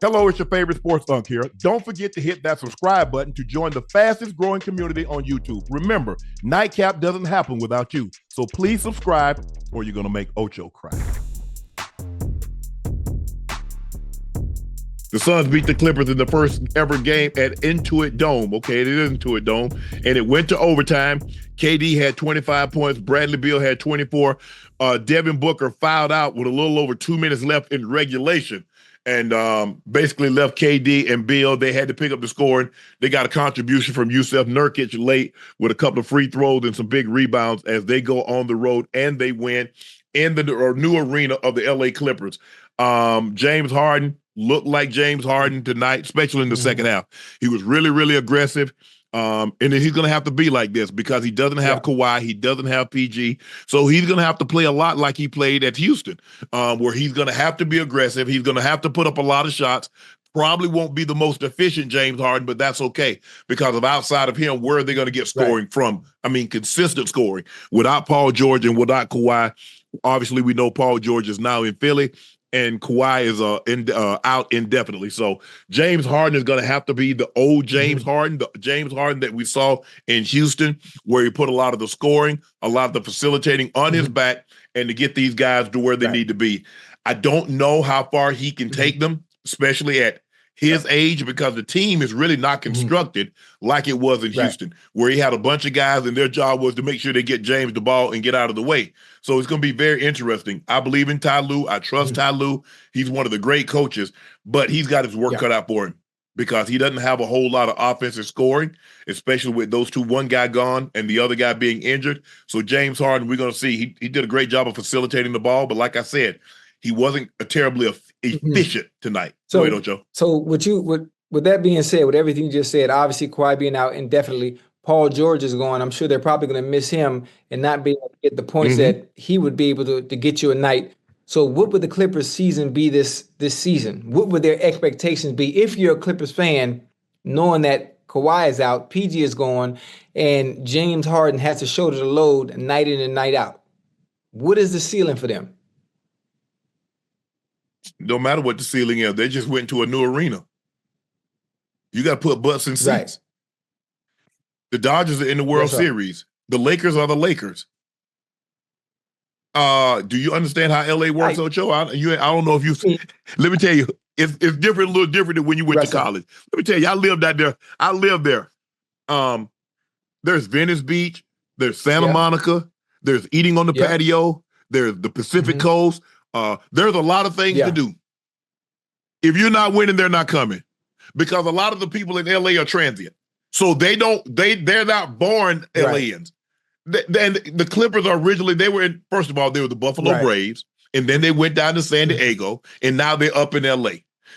Hello, it's your favorite sports Unc here. Don't forget to hit that subscribe button to join the fastest growing community on YouTube. Remember, Nightcap doesn't happen without you. So please subscribe or you're going to make Ocho cry. The Suns beat the Clippers in the first ever game at Intuit Dome. Okay, it is Intuit Dome. And it went to overtime. KD had 25 points. Bradley Beal had 24. Devin Booker fouled out with a little over 2 minutes left in regulation. And basically left KD and Beal. They had to pick up the scoring. They got a contribution from Yusuf Nurkic late with a couple of free throws and some big rebounds as they go on the road and they win in the new arena of the LA Clippers. James Harden looked like James Harden tonight, especially in the second half. He was really, really aggressive. And then he's going to have to be like this because he doesn't have Kawhi. He doesn't have PG. So he's going to have to play a lot like he played at Houston, where he's going to have to be aggressive. He's going to have to put up a lot of shots. Probably won't be the most efficient James Harden, but that's okay because of outside of him, where are they going to get scoring from? I mean, consistent scoring. Without Paul George and without Kawhi, obviously we know Paul George is now in Philly. And Kawhi is out indefinitely. So James Harden is going to have to be the old James Harden, the James Harden that we saw in Houston, where he put a lot of the scoring, a lot of the facilitating on his back, and to get these guys to where they need to be. I don't know how far he can take them, especially at his age, because the team is really not constructed like it was in Houston, where he had a bunch of guys and their job was to make sure they get James the ball and get out of the way. So it's going to be very interesting. I believe in Ty Lue. I trust Ty Lue. He's one of the great coaches, but he's got his work cut out for him because he doesn't have a whole lot of offensive scoring, especially with those two, one guy gone and the other guy being injured. So James Harden, we're going to see, he did a great job of facilitating the ball, but like I said, he wasn't terribly efficient tonight. So, go ahead, Ocho. So with that being said, with everything you just said, obviously Kawhi being out indefinitely, Paul George is going. I'm sure they're probably going to miss him and not be able to get the points that he would be able to get you a night. So what would the Clippers season be this season? What would their expectations be if you're a Clippers fan, knowing that Kawhi is out, PG is gone, and James Harden has to shoulder the load night in and night out? What is the ceiling for them? No matter what the ceiling is, they just went to a new arena. You got to put butts in seats. The Dodgers are in the World Series. The Lakers are the Lakers. Do you understand how LA works, Ocho? I don't know if you. Let me tell you, it's different, a little different than when you went to college. Let me tell you, I lived out there. I lived there. There's Venice Beach. There's Santa Monica. There's eating on the patio. There's the Pacific Coast. There's a lot of things to do. If you're not winning, they're not coming. Because a lot of the people in LA are transient. So they're not born LAans. The Clippers are originally, first of all, they were the Buffalo Braves, and then they went down to San Diego, and now they're up in LA.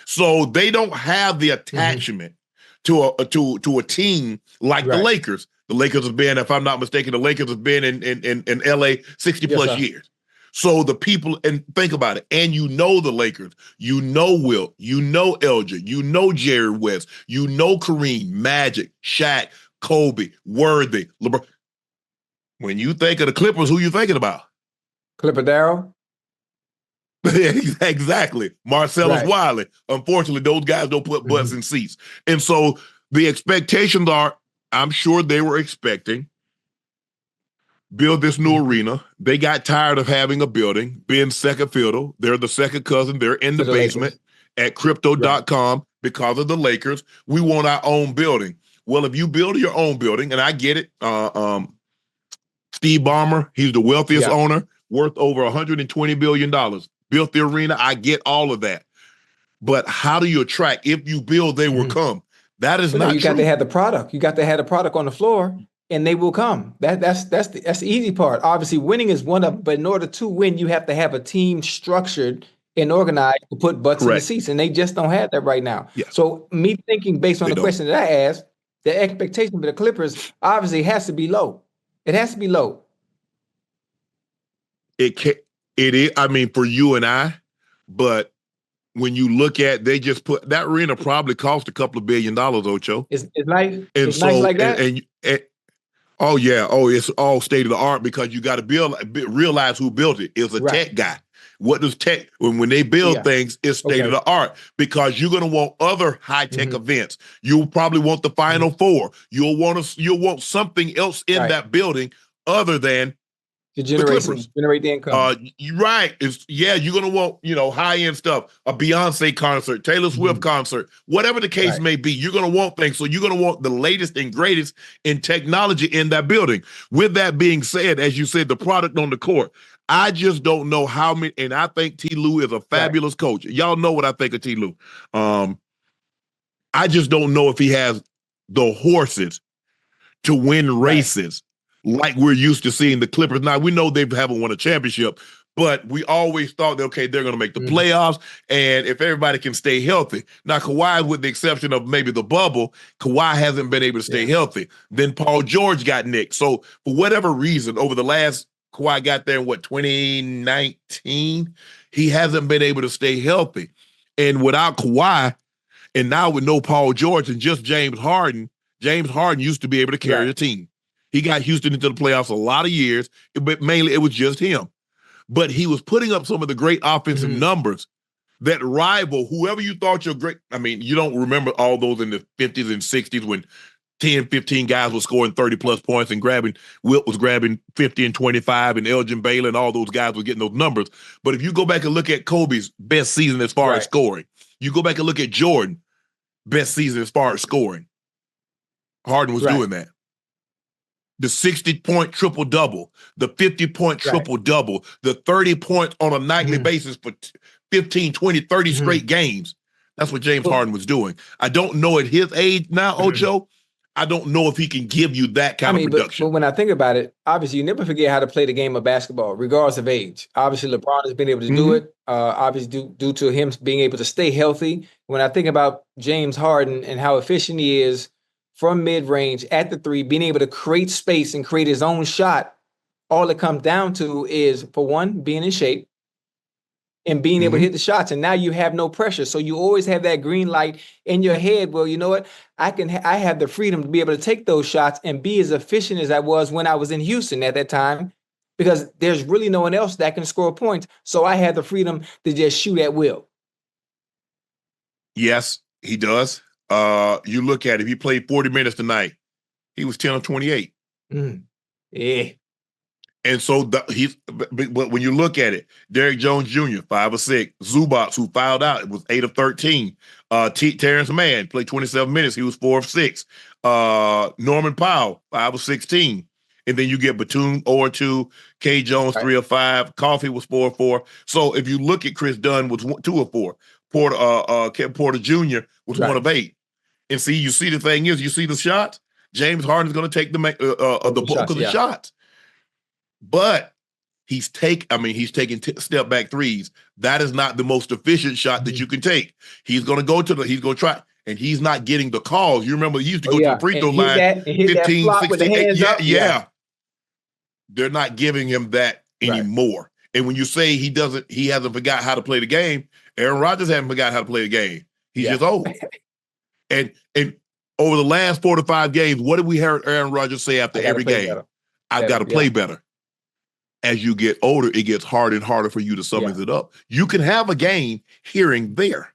So they don't have the attachment to a team like the Lakers. The Lakers have been, if I'm not mistaken, the Lakers have been in LA 60 plus years. So the people, and think about it, and you know the Lakers, you know Wilt, you know Elgin, you know Jerry West, you know Kareem, Magic, Shaq, Kobe, Worthy, LeBron. When you think of the Clippers, who you thinking about? Clipper Darrell? Exactly. Marcellus Wiley. Unfortunately, those guys don't put butts in seats. And so the expectations are, I'm sure they were expecting, build this new arena. They got tired of having a building, being second fiddle. They're the second cousin. They're in the basement at crypto.com because of the Lakers. We want our own building. Well, if you build your own building, and I get it, Steve Ballmer, he's the wealthiest owner, worth over $120 billion. Built the arena. I get all of that. But how do you attract? If you build, they will come. That is not true. You got to have the product. You got to have the product on the floor. And they will come. That's the easy part. Obviously, winning is one of them, but in order to win, you have to have a team structured and organized to put butts in the seats, and they just don't have that right now. So me thinking based on the question that I asked, the expectation for the Clippers obviously has to be low. It has to be low. It is, I mean, for you and I, but when you look at, they just put, that arena probably cost a couple of $1 billion, Ocho. It's nice. It's nice like that. Oh, yeah. Oh, it's all state of the art because you got to realize who built it. It's a tech guy. What does tech, when they build things, it's state of the art, because you're going to want other high-tech events. You'll probably want the Final Four. You'll want something else in that building other than to generate the income. You're right. You're gonna want, high-end stuff, a Beyonce concert, Taylor Swift concert, whatever the case may be. You're gonna want things. So you're gonna want the latest and greatest in technology in that building. With that being said, as you said, the product on the court, I just don't know how many, and I think T. Lue is a fabulous coach. Y'all know what I think of T. Lue. I just don't know if he has the horses to win races like we're used to seeing the Clippers. Now, we know they haven't won a championship, but we always thought that, okay, they're going to make the playoffs, and if everybody can stay healthy. Now, Kawhi, with the exception of maybe the bubble, Kawhi hasn't been able to stay healthy. Then Paul George got nicked. So for whatever reason, over the last, Kawhi got there in 2019, he hasn't been able to stay healthy. And without Kawhi, and now with no Paul George and just James Harden used to be able to carry the team. He got Houston into the playoffs a lot of years, but mainly it was just him. But he was putting up some of the great offensive numbers that rival whoever you thought you're great. I mean, you don't remember all those in the 50s and 60s when 10, 15 guys were scoring 30-plus points and Wilt was grabbing 50 and 25, and Elgin Baylor and all those guys were getting those numbers. But if you go back and look at Kobe's best season as far as scoring, you go back and look at Jordan, best season as far as scoring, Harden was doing that. The 60-point triple-double, the 50-point triple-double, the 30 points on a nightly basis for 15, 20, 30 straight games. That's what James Harden was doing. I don't know at his age now, Ocho, I don't know if he can give you that kind of production. But when I think about it, obviously you never forget how to play the game of basketball, regardless of age. Obviously, LeBron has been able to do it, obviously due to him being able to stay healthy. When I think about James Harden and how efficient he is from mid-range at the three, being able to create space and create his own shot, all it comes down to is, for one, being in shape and being able to hit the shots. And now you have no pressure. So you always have that green light in your head. Well, you know what? I have the freedom to be able to take those shots and be as efficient as I was when I was in Houston at that time, because there's really no one else that can score points. So I had the freedom to just shoot at will. Yes, he does. You look at it, he played 40 minutes tonight. He was 10 of 28. Yeah. And so but when you look at it, Derrick Jones Jr., 5 of 6. Zubac, who fouled out, it was 8 of 13. Terrence Mann played 27 minutes. He was 4 of 6. Norman Powell, 5 of 16. And then you get Batum, 0 of 2. K. Jones, 3 of 5. Coffee was 4 of 4. So if you look at Chris Dunn, was 2 of 4. Porter Jr. was 1 of 8. And you see the thing is, you see the shots, James Harden's going to take the bulk of the shots. But he's taking step back threes. That is not the most efficient shot that you can take. He's going to try, and he's not getting the calls. You remember he used to go to the free throw line 15, 16, yeah. They're not giving him that anymore. And when you say he hasn't forgot how to play the game, Aaron Rodgers hasn't forgot how to play the game. He's just old. And over the last 4 to 5 games, what did we hear Aaron Rodgers say after every game? I've got to play better. As you get older, it gets harder and harder for you to summons it up. You can have a game here and there,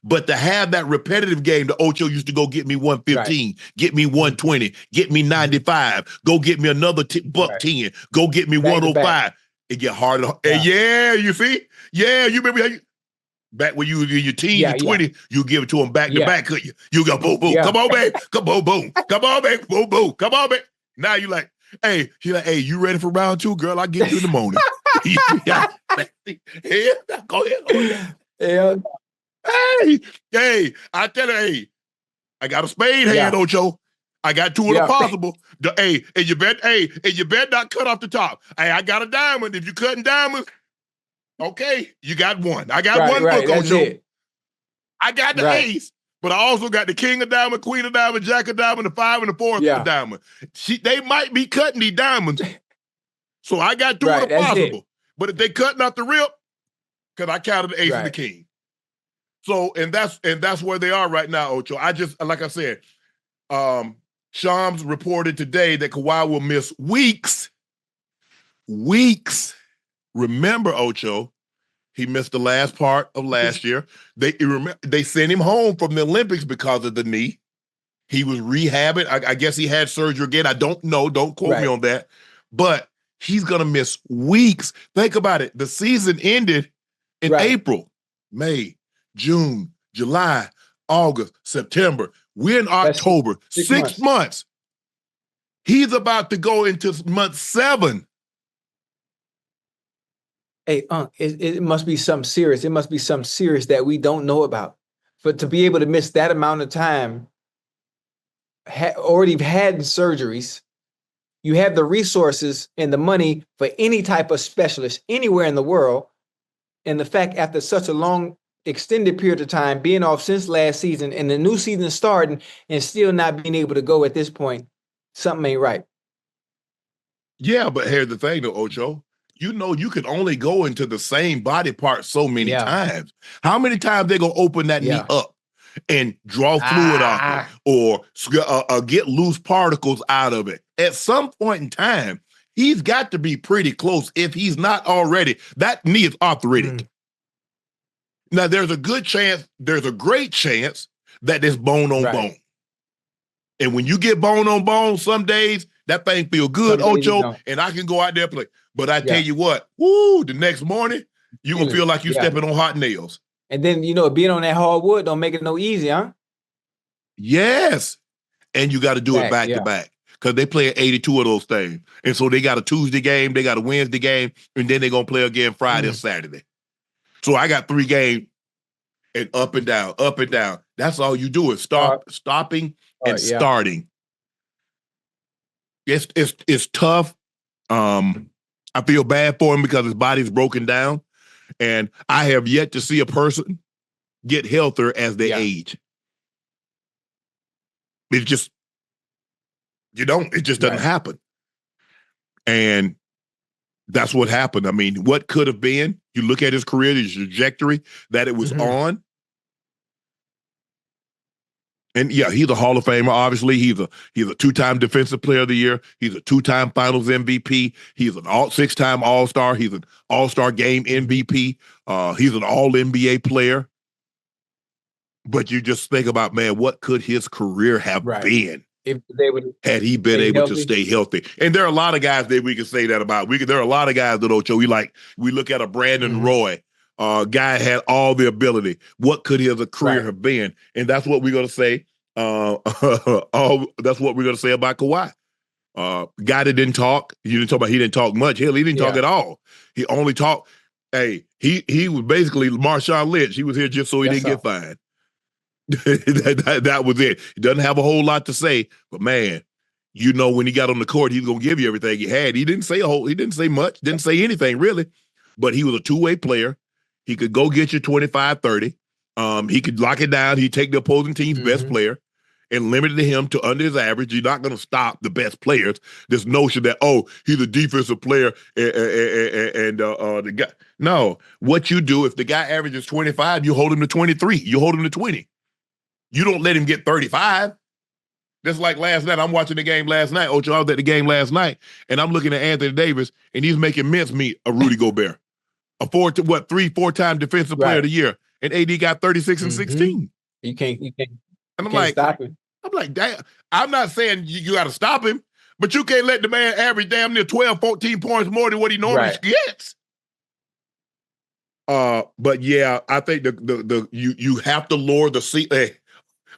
but to have that repetitive game, the Ocho used to go get me 115, get me 120, get me 95, go get me another $10, go get me 105. It get harder. And you see? Yeah, you remember how back when you were in your teens and 20, you give it to them back to back, couldn't you? You go boom, boom, come on, babe. Come boom, boom. Come on, babe. Boom, boom. Come on, babe. Now you like, hey, she's like, hey, you ready for round 2, girl? I'll get you in the morning. Go ahead. Hey, I tell her, hey, I got a spade hand, Ocho. I got 2 of the possible. And you bet not cut off the top. Hey, I got a diamond. If you cutting diamonds, okay, you got 1. I got 1 book, Ocho. I got the ace. But I also got the king of diamond, queen of diamond, jack of diamond, the 5 and the 4 of diamond. They might be cutting these diamonds. So I got 2 of the possible. But if they cutting out the rip, because I counted the ace and the king. So, and that's where they are right now, Ocho. Like I said, Shams reported today that Kawhi will miss weeks. Remember, Ocho, He missed the last part of last year. They sent him home from the Olympics because of the knee. He was rehabbing. I guess he had surgery again. I don't know. Don't quote me on that. But he's going to miss weeks. Think about it. The season ended in April, May, June, July, August, September. We're in October. Six months. He's about to go into month 7. Hey, it must be something serious. It must be something serious that we don't know about. But to be able to miss that amount of time, already had surgeries, you have the resources and the money for any type of specialist anywhere in the world. And the fact after such a long, extended period of time, being off since last season and the new season starting and still not being able to go at this point, something ain't right. Yeah, but here's the thing though, Ocho. You know you can only go into the same body part so many times. How many times they gonna open that knee up and draw fluid off it or get loose particles out of it? At some point in time, he's got to be pretty close if he's not already. That knee is arthritic. Now, there's a great chance that there's bone on bone. And when you get bone on bone, some days that thing feel good, Ocho, and I can go out there and play. But I tell you what, the next morning, you're going to feel like you're stepping on hot nails. And then, being on that hardwood don't make it no easy, huh? Yes. And you got to do it back to back because they play 82 of those things. And so they got a Tuesday game, they got a Wednesday game, and then they're going to play again Friday or Saturday. So I got 3 games and up and down, up and down. That's all you do is stopping and starting. It's tough. I feel bad for him because his body's broken down. And I have yet to see a person get healthier as they age. It just, it just doesn't happen. And that's what happened. I mean, what could have been, you look at his career, his trajectory that it was on. And he's a Hall of Famer. Obviously, he's a 2-time Defensive Player of the Year. He's a 2-time Finals MVP. He's an 6-time All-Star. He's an All-Star Game MVP. He's an All-NBA player. But you just think about, man, what could his career have been if they would had he been able to stay healthy? And there are a lot of guys that we can say that about. There are a lot of guys that Ocho, we look at a Brandon Roy. Guy had all the ability. What could his career have been? And that's what we're going to say. That's what we're going to say about Kawhi. Guy that didn't talk. He didn't talk much. Hell, he didn't talk at all. He only talked. Hey, he was basically Marshawn Lynch. He was here just so he didn't get fined. that was it. He doesn't have a whole lot to say, but man, when he got on the court, he was going to give you everything he had. He didn't say much, didn't say anything really, but he was a two-way player. He could go get you 25, 30. He could lock it down. He'd take the opposing team's best player and limit him to under his average. You're not going to stop the best players. This notion that, he's a defensive player and the guy. No, what you do, if the guy averages 25, you hold him to 23. You hold him to 20. You don't let him get 35. Just like last night. I'm watching the game last night. Ocho, I was at the game last night, and I'm looking at Anthony Davis, and he's making mincemeat of Rudy Gobert. A 4-time Defensive Player of the Year. And AD got 36 and 16. You can't and I'm like, stop him. I'm like, damn. I'm not saying you got to stop him, but you can't let the man average damn near 12, 14 points more than what he normally gets. But yeah, I think you have to lower the seat. Hey,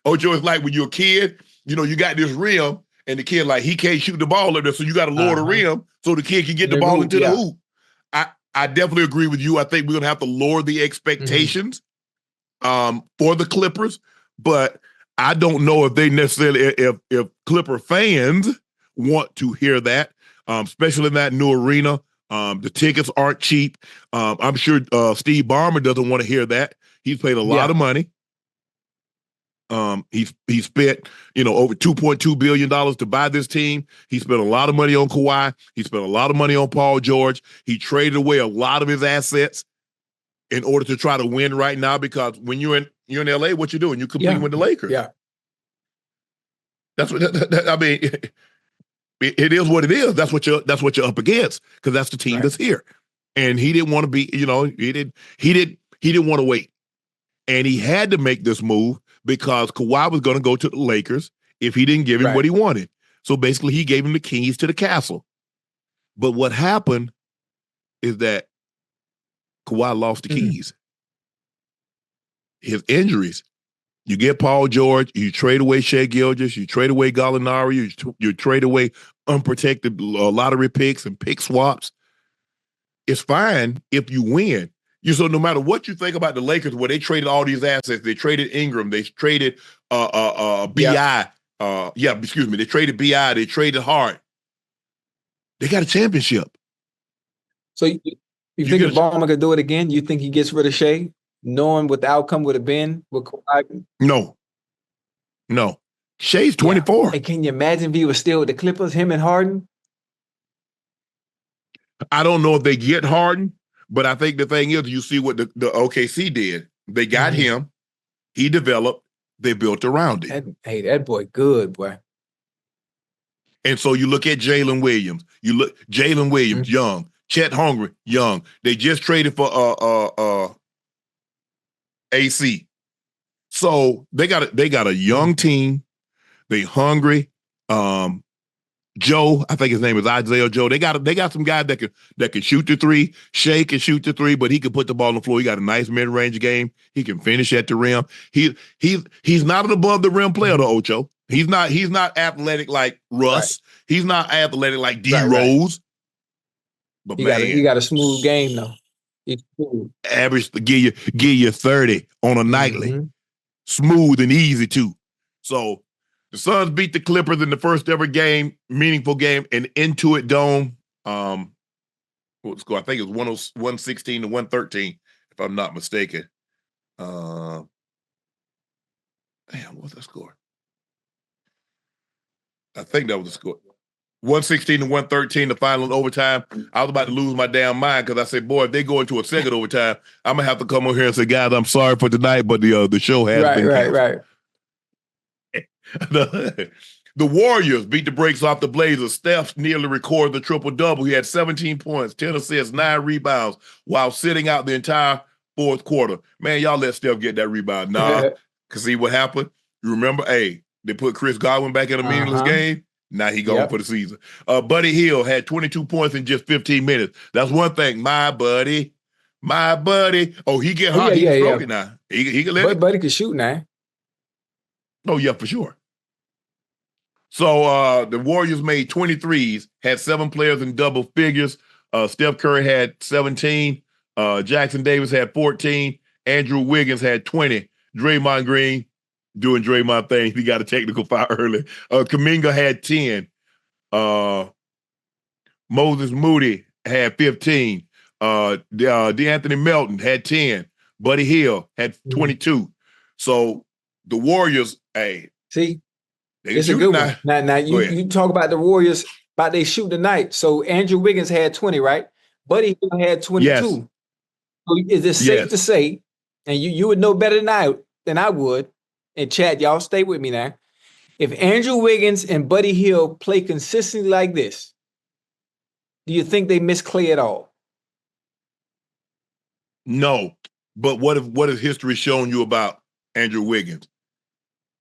Ocho, it's like when you're a kid, you got this rim, and the kid he can't shoot the ball up there, so you got to lower the rim so the kid can get the ball into the hoop. I definitely agree with you. I think we're gonna have to lower the expectations for the Clippers, but I don't know if they necessarily if Clipper fans want to hear that, especially in that new arena. The tickets aren't cheap. I'm sure Steve Ballmer doesn't want to hear that. He's paid a lot of money. He spent, over $2.2 billion to buy this team. He spent a lot of money on Kawhi. He spent a lot of money on Paul George. He traded away a lot of his assets in order to try to win right now, because when you're in LA, what you doing? You competing with the Lakers. Yeah. That's what I mean. It is what it is. That's what you're up against, because that's the team that's here. And he didn't want to be, he didn't want to wait. And he had to make this move because Kawhi was going to go to the Lakers if he didn't give him what he wanted. So basically, he gave him the keys to the castle. But what happened is that Kawhi lost the keys. His injuries. You get Paul George, you trade away Shai Gilgeous, you trade away Gallinari, you trade away unprotected lottery picks and pick swaps. It's fine if you win. So no matter what you think about the Lakers, where they traded all these assets, they traded Ingram, they traded BI. They traded BI, they traded Hart. They got a championship. So you think if Ballmer could do it again, you think he gets rid of Shai, knowing what the outcome would have been with Kawhi? No. Shai's 24. Yeah. And can you imagine if he was still with the Clippers, him and Harden? I don't know if they get Harden, but I think the thing is, you see what the OKC did. They got him. He developed. They built around it. That boy good, boy. And so you look at Jalen Williams. Young. Chet Holmgren, young. They just traded for AC. So they got a young team. They hungry. Joe, I think his name is Isaiah Joe. They got some guys that can shoot the three. Shai can shoot the three, but he can put the ball on the floor. He got a nice mid-range game. He can finish at the rim. He's not an above the rim player, though, Ocho. He's not athletic like Russ. Right. He's not athletic like D Rose. But he got a smooth game though. It's smooth. Average give you 30 on a nightly. Smooth and easy too. So the Suns beat the Clippers in the first ever game, meaningful game in Intuit Dome. What score? I think it was 116 to 113, if I'm not mistaken. Damn, what's that score? I think that was the score. 116 to 113, the final overtime. I was about to lose my damn mind because I said, boy, if they go into a second overtime, I'm going to have to come over here and say, guys, I'm sorry for tonight, but the show has been canceled. Right. The Warriors beat the brakes off the Blazers. Steph nearly recorded the triple-double. He had 17 points, 10 assists, 9 rebounds while sitting out the entire fourth quarter. Man, y'all let Steph get that rebound. Nah, because see what happened? You remember, they put Chris Godwin back in a meaningless game. Now he gone for the season. Buddy Hield had 22 points in just 15 minutes. That's one thing. My buddy. Oh, he get hot. He's broken now. He can let it. Buddy can shoot now. Oh, yeah, for sure. So the Warriors made 23s, had 7 players in double figures. Steph Curry had 17. Jackson Davis had 14. Andrew Wiggins had 20. Draymond Green doing Draymond thing. He got a technical foul early. Kuminga had 10. Moses Moody had 15. DeAnthony Melton had 10. Buddy Hield had 22. So the Warriors, see, it's a good one. Now you talk about the Warriors, about they shoot tonight. So Andrew Wiggins had 20, right? Buddy Hield had 22. Yes. So is it safe to say, and you would know better than I would, and Chad, y'all stay with me now. If Andrew Wiggins and Buddy Hield play consistently like this, do you think they miss Klay at all? No. But what has history shown you about Andrew Wiggins?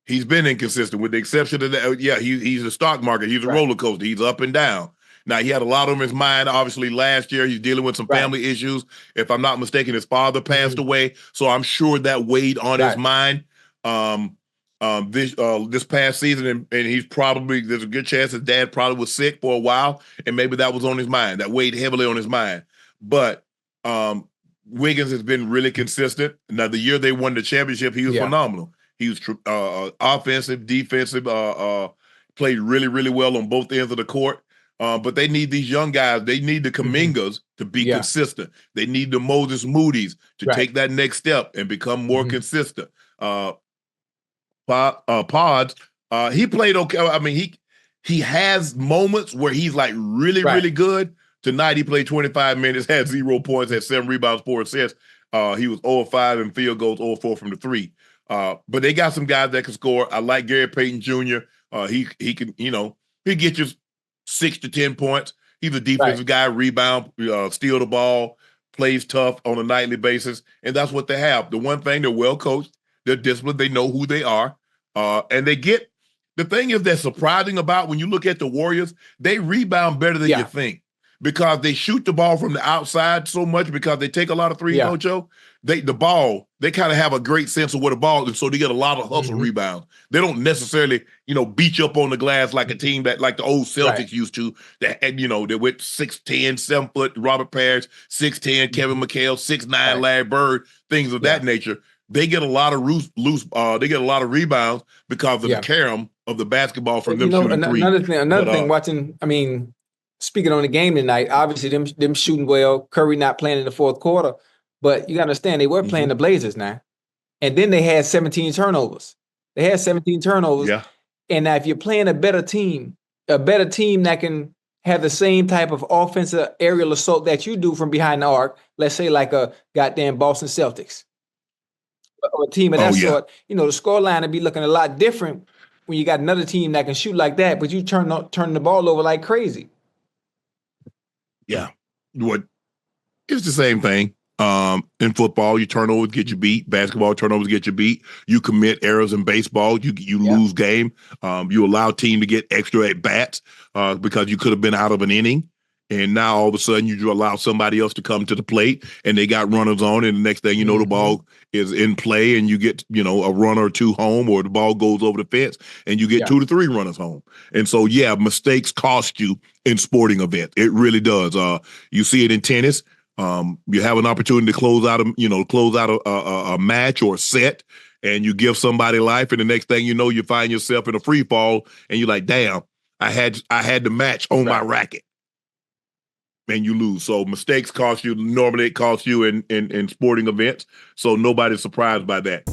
He's been inconsistent with the exception of that. Yeah, he's a stock market. He's a roller coaster. He's up and down. Now, he had a lot on his mind. Obviously, last year, he's dealing with some family issues. If I'm not mistaken, his father passed away. So I'm sure that weighed on his mind this past season. And he's probably, there's a good chance his dad probably was sick for a while. And maybe that was on his mind. That weighed heavily on his mind. But Wiggins has been really consistent. Now, the year they won the championship, he was phenomenal. He was offensive, defensive, played really, really well on both ends of the court. But they need these young guys. They need the Kumingas to be consistent. They need the Moses Moody's to take that next step and become more consistent. Pods, he played okay. I mean, he has moments where he's like really, really good. Tonight he played 25 minutes, had 0 points, had 7 rebounds, 4 assists. He was 0-5 in field goals, 0-4 from the 3. But they got some guys that can score. I like Gary Payton Jr. He can, he get you 6 to 10 points. He's a defensive guy, rebound, steal the ball. plays tough on a nightly basis, and that's what they have. The one thing, they're well coached, they're disciplined, they know who they are, and they get. The thing is that's surprising about when you look at the Warriors, they rebound better than you think because they shoot the ball from the outside so much because they take a lot of threes, Ocho. They kind of have a great sense of where the ball is, so they get a lot of hustle rebounds. They don't necessarily, beat you up on the glass like a team that like the old Celtics used to. That they went 6'10", 7 foot Robert Parrish, 6'10", Kevin McHale, 6'9", Larry Bird, things of that nature. They get a lot of they get a lot of rebounds because of the carom of the basketball from them shooting three. Another thing, watching. I mean, speaking on the game tonight, obviously them shooting well. Curry not playing in the fourth quarter. But you got to understand, they were playing the Blazers now. And then they had 17 turnovers. Yeah. And now if you're playing a better team that can have the same type of offensive aerial assault that you do from behind the arc, let's say like a goddamn Boston Celtics, or a team of that sort, the scoreline would be looking a lot different when you got another team that can shoot like that, but you turn the ball over like crazy. Yeah. It's the same thing. In football, your turnovers get you beat. Basketball, turnovers get you beat. You commit errors in baseball, you lose game. You allow team to get extra at bats because you could have been out of an inning. And now all of a sudden you allow somebody else to come to the plate and they got runners on, and the next thing you know, the ball is in play and you get, a runner or two home, or the ball goes over the fence and you get 2 to 3 runners home. And so, mistakes cost you in sporting events. It really does. You see it in tennis. You have an opportunity to close out a match or a set, and you give somebody life, and the next thing you know, you find yourself in a free fall, and you're like, damn, I had the match on my racket. And you lose. So mistakes cost you. Normally it costs you in sporting events. So nobody's surprised by that.